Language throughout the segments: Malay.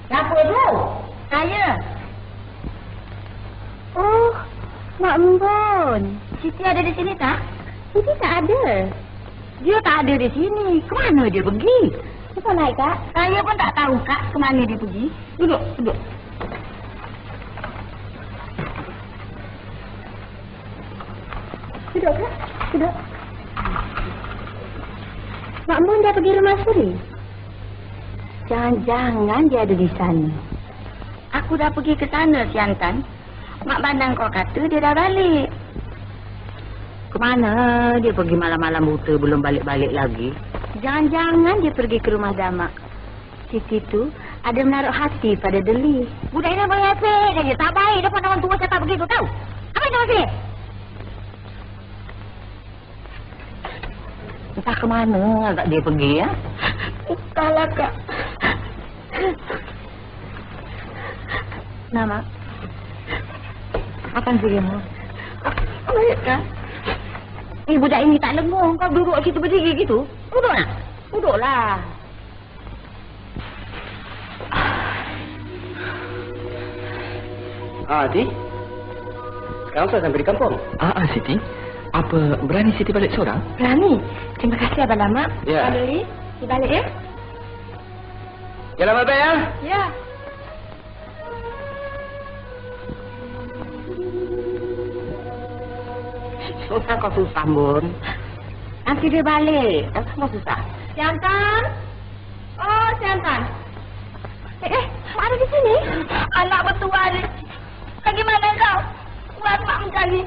Siapa tu? Saya. Oh, Mak Mbon. Siti ada di sini tak? Siti tak ada. Dia tak ada di sini. Kemana dia pergi? Siapa naik, Kak? Saya pun tak tahu, Kak, kemana dia pergi. Duduk, duduk. Duduk, Kak. Duduk. Mak Mbon dah pergi rumah Suri? Jangan-jangan dia ada di sana. Aku dah pergi ke sana, Siantan. Mak Bandang kau kata dia dah balik. Kemana dia pergi malam-malam buta belum balik-balik lagi? Jangan-jangan dia pergi ke rumah Damak. Siti tu ada menaruh hati pada Deli. Budak ini merepek saja. Tak baik depan orang tua cakap begitu, tahu? Apa itu masih? Entah ke mana agak dia pergi, ya? Entahlah, Kak. Nama? Akan dirimu? Baik, Kak. Budak ini tak lengung. Kau duduk situ berdiri gitu. Duduk nak? Duduklah. Siti. Sekarang saya sampai di kampung. Siti. Apa berani Siti balik seorang? Berani. Terima kasih, Abang Damak. Ya. Deli, di balik ya? Jalan baik-baik, ya? Ya. Susah kau susah, Bun. Nanti dia balik. Tak kau susah. Siantan? Oh, Siantan. Mak ada di sini? Anak bertua ni. Bagaimana kau? Buat mak mencari.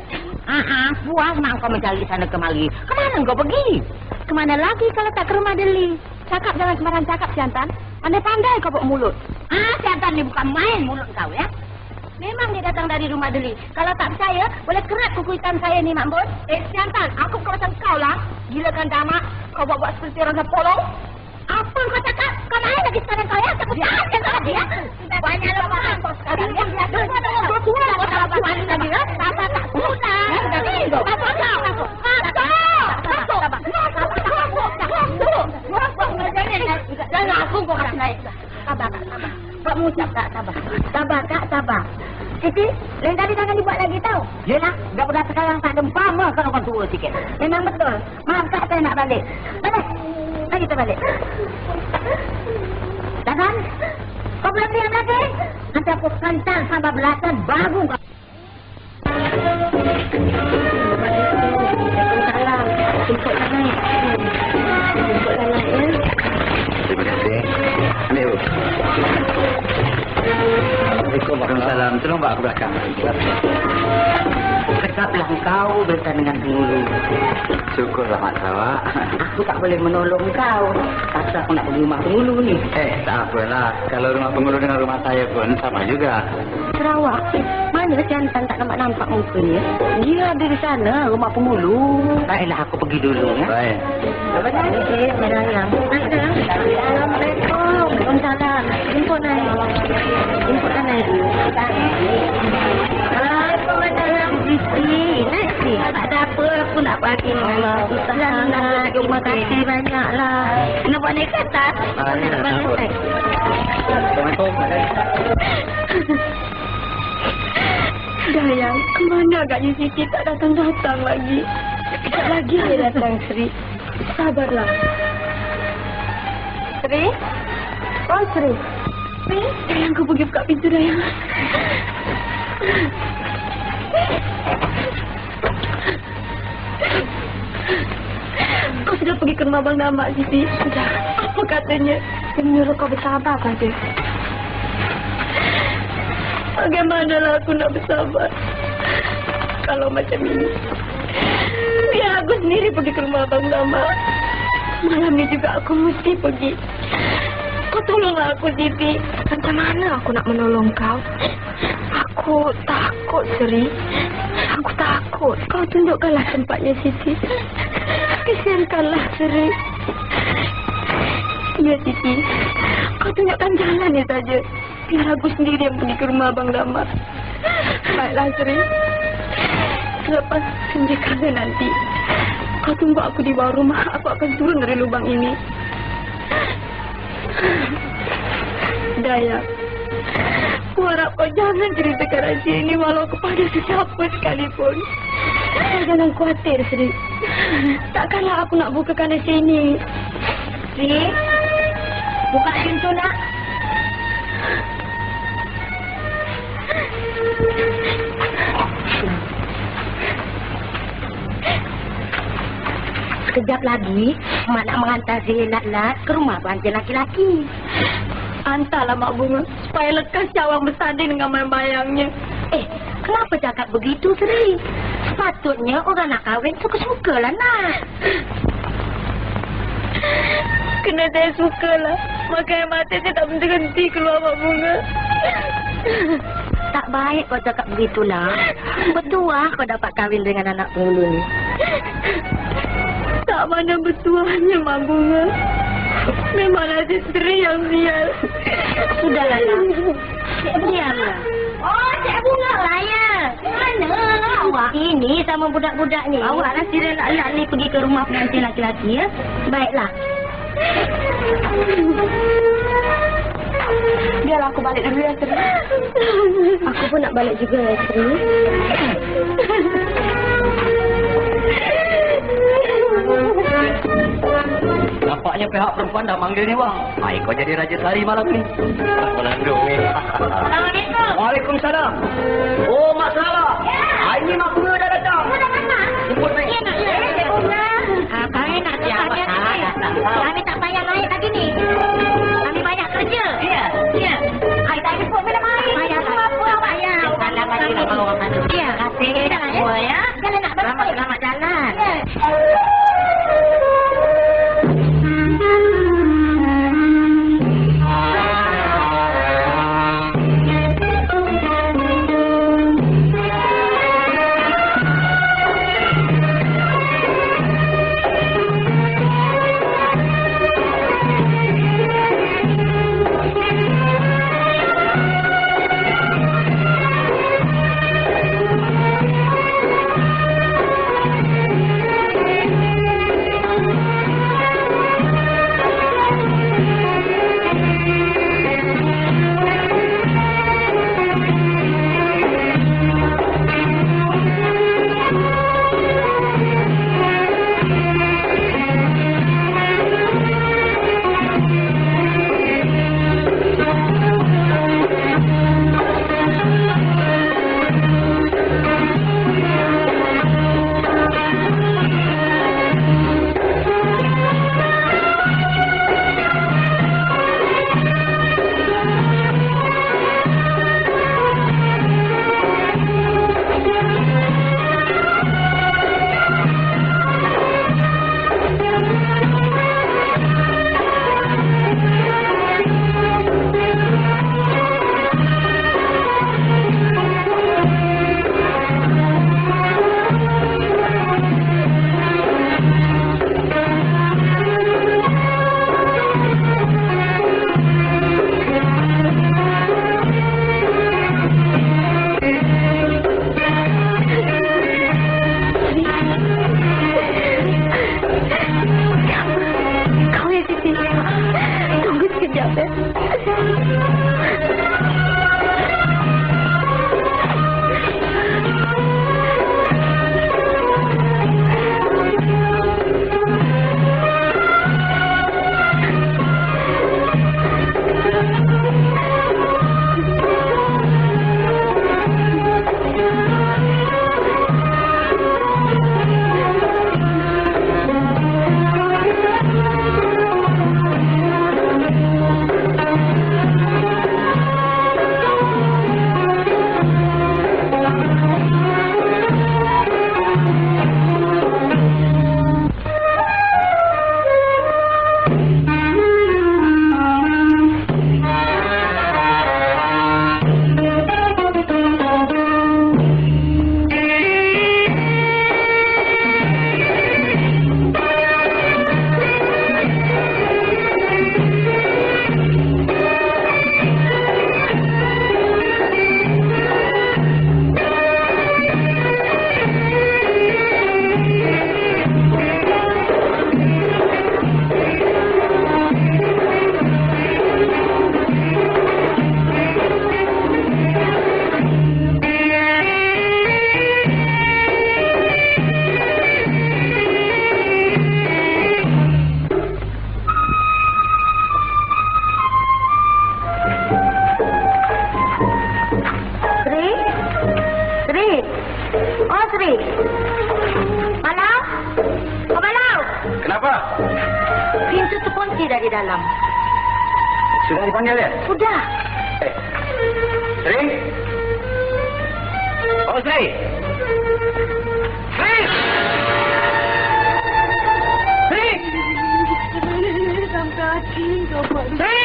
Puas mak kau mencari sana kemari. Kemana kau pergi? Kemana lagi kalau tak ke rumah Deli? Cakap jangan sembarang cakap, Siantan. Pandai-pandai kau buat mulut. Siantan ni bukan main mulut kau, ya? Memang dia datang dari rumah Deli. Kalau tak percaya, boleh kerat kuku hitam saya ni, Mak Bun. Siantan, aku bukan macam kau lah. Gila kan, Damak? Kau buat-buat seperti orang sepolong. Apa kau cakap? Kau main lagi sekarang kau, ya? Takut jangan kau lagi, ya? Banyak lamaran kau sekarang, ya? Ada orang bertua kau tak berani lagi, ya? Sabar tak sudah. Takut kau. Jangan aku kau kasih naik. Sabar, Kak, sabar. Kau mengucap, Kak, sabar. Sabar, Kak, sabar. Siti, lain tadi jangan dibuat lagi tau. Yelah, budak-budak sekarang tak dempam lah kalau kau tua sikit. Memang betul. Maaf, Kak, saya nak balik. Balik. Mari kita balik. Dadan, kau belum diam lagi? Nanti aku kentang sampai belasan baru kau. Waalaikumsalam. Jemput naik. Jemput naik, ya. Terima kasih. Ayo. Waalaikumsalam. Tolong Pak ke belakang. Cakaplah kau berkaitan dengan dulu. Syukurlah Mak Sarawak. Aku tak boleh menolong kau. Kata aku nak pergi rumah penghulu ni. Tak apalah. Kalau rumah penghulu dengan rumah saya pun sama juga. Sarawak, mana Siantan tak nampak mukanya? Dia ada di sana, rumah penghulu. Baiklah, aku pergi dulu, ya. Baik. Selamat datang, Madayang. Assalamualaikum. Waalaikumsalam. Jemput naik. Jemput naik. Waalaikumsalam. Siti, naik sih. Tak ada apa, aku nak bagi. Alhamdulillah. Terima kasih banyaklah. Nak buat naik ke atas? Nak buat naik. Assalamualaikum. Dayang, kemana agaknya Siti tak datang-datang lagi? Sekejap lagi dia datang, Sri. Sabarlah. Sri? Oh, Sri. Sri? Dayang, kau pergi buka pintu, Dayang. Kau sudah pergi ke rumah Abang Damak, Siti? Sudah. Apa katanya? Dia menyuruh kau bersabar saja. Bagaimanalah aku nak bersabar kalau macam ini? Biar aku sendiri pergi ke rumah Abang Damak. Malam ni juga aku mesti pergi. Kau tolonglah aku, Siti. Macam mana aku nak menolong kau? Aku takut, Sri. Aku takut. Kau tunjukkanlah tempatnya, Siti. Kesiankanlah, Sri. Ya, Siti. Kau tunjukkan jalannya saja. Biar aku sendiri yang pergi ke rumah Abang Damak. Baiklah, Sri. Selepas penjekangan nanti, kau tunggu aku di bawah rumah. Aku akan turun dari lubang ini. Daya, Aku harap kau jangan ceritakan rahsia ini walau kepada sesiapa sekalipun. Kau jangan khawatir, Sri. Takkanlah aku nak bukakan rahsia ini. Sri, buka pintu nak. Sekejap lagi, Mak nak menghantar Sri Lat-Lat ke rumah pengantin laki-laki. Hantarlah Mak Bunga supaya lekas Cawang bersanding dengan bayang-bayangnya. Kenapa cakap begitu, Sri? Sepatutnya orang nak kahwin suka-sukalah nak. Kena saya sukalah. Maka air mata saya tak berhenti keluar Mak Bunga. Tak baik kau cakap begitulah. Betul kau dapat kahwin dengan anak penghulu ni. Tak mana betuahnya Mak Bunga. Memanglah Sri yang sial. Sudahlah nak. Cik diamlah. Oh, Cik Bunga lah ya. Mana awak? Ini sama budak-budak ni. Awaklah Sri Lat-Lat ni pergi ke rumah pengantin laki-laki ya. Baiklah. Biarlah aku balik dulu ya, Sri. Aku pun nak balik juga ya, Sri. Nampaknya pihak perempuan dah manggil ni, Wang. Baik kau jadi Raja Sari malam ni. Assalamualaikum. Waalaikumsalam. Oh, Mak Salah. Ini Mak Bunga dah datang. Jemput baik. Ya, nak ya. Cik Bunga. Kami nak siapa datang. Kami tak payah naik lagi ni. Kami banyak kerja. Ya. Hai, tak jemput minum air. Payah apa awak ya? Salah lagi nak bawa orang tu. Ya, kasih semua ya. Jangan nak berapa. Selamat jalan. Ya. Siti dari dalam. Sudah dipanggil ya? Sudah. Sri? Oh, Sri! Sri! Sri! Sampai hati coba. Sri!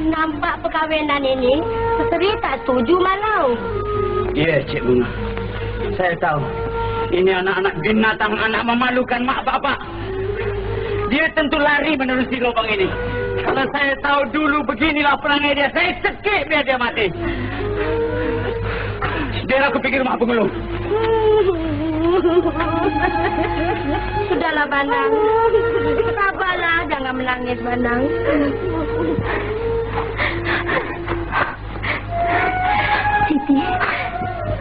Nampak perkahwinan ini, Sri tak setuju malau. Ya, Cik Bunga. Saya tahu. Ini anak-anak binatang, anak memalukan mak bapak. Dia tentu lari menerusi lubang ini. Kalau saya tahu dulu beginilah perangai dia, saya cekik biar dia mati. Biar aku pikir mak pengulung. Sudahlah, Banang. Sabarlah, jangan menangis, Banang. Siti,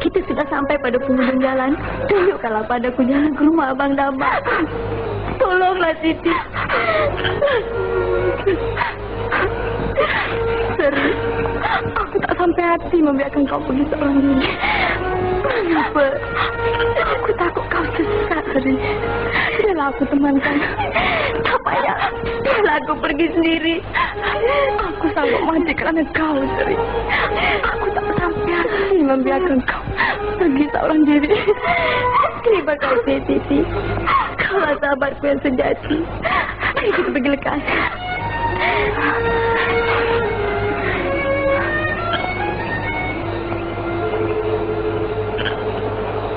kita sudah sampai pada penghujung jalan. Tunjukkanlah padaku jalan ke rumah Abang Dama. Tolonglah, Siti. Seri, aku tak sampai hati membiarkan kau pergi seorang diri. Kenapa? Aku takut kau sesat, Seri. Biarlah aku temankan. Tak payah. Biarlah aku pergi sendiri. Aku sanggup mati kerana kau, Seri. Aku tak sampai hati membiarkan kau pergi seorang diri. Terima kasih, Siti. Kaulah sahabatku yang sejati. Mari kita pergi lekas.